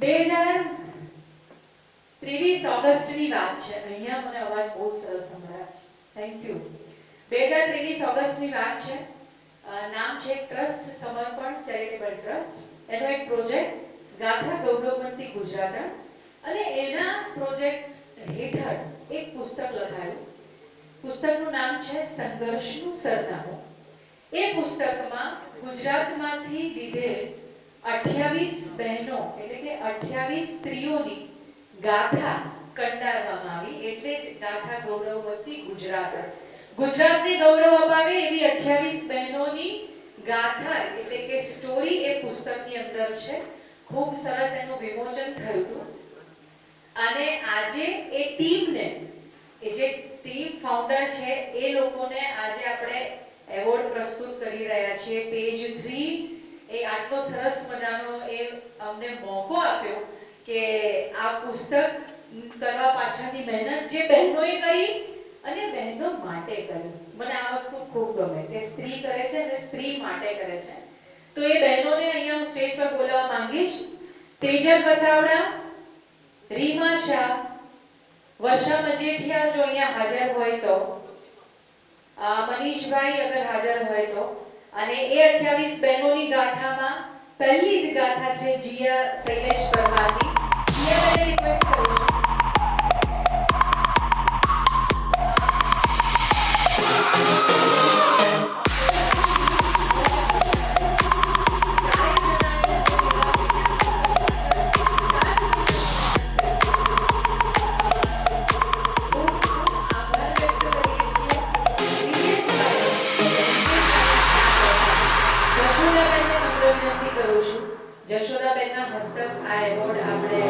2023 ઓગસ્ટની વાત છે. અહીંયા મને અવાજ બહુ સરસ સંભળાય છે. Thank you. 2023 ઓગસ્ટની વાત છે. નામ છે ટ્રસ્ટ સમર્પણ ચેરિટેબલ ટ્રસ્ટ. એનો એક પ્રોજેક્ટ ગાથા ગૌરવવંતી ગુજરાત અને એના પ્રોજેક્ટ હેઠળ એક પુસ્તક લખાયું. પુસ્તકનું નામ છે સંઘર્ષનું સરનામું. એ પુસ્તકમાં ગુજરાતમાંથી લીધેલ 28 બહેનો એટલે કે 28 સ્ત્રીઓની ગાથા કંડારવામાં આવી. એટલે જ ગાથા ગૌરવવંતી ગુજરાત. ગુજરાતને ગૌરવ અપાવે એવી 28 બહેનોની ગાથા એટલે કે સ્ટોરી એ પુસ્તકની અંદર છે. ખૂબ સરસ એનું વિમોચન થયું હતું. અને આજે એ ટીમને એ જે ટીમ ફાઉન્ડર છે એ લોકોને આજે આપણે એવોર્ડ પ્રસ્તુત કરી રહ્યા છીએ. પેજ 3 એ આટલો સરસ મજાનો એ અમને મોકો આપ્યો કે આ પુસ્તક કરવા પાછળની મહેનત જે બહેનોએ કરી અને બહેનો માટે કરી. મને આ વસ્તુ ખૂબ ગમે કે સ્ત્રી કરે છે અને સ્ત્રી માટે કરે છે. તો એ બહેનોને અહીંયા હું સ્ટેજ પર બોલાવવા માંગીશ. તેજલ વસાવડા, રીમા શાહ, વર્ષા મજેઠિયા જો અહીંયા હાજર હોય તો, મનીષભાઈ અગર હાજર હોય તો. અને એ 28 બહેનોની ગાથામાં પહેલી જ ગાથા છે જીયા શૈલેષ પરમારની. જીયાને રિક્વેસ્ટ કરું છું. જશોદાબેનના હસ્તક આ એવોર્ડ આપણે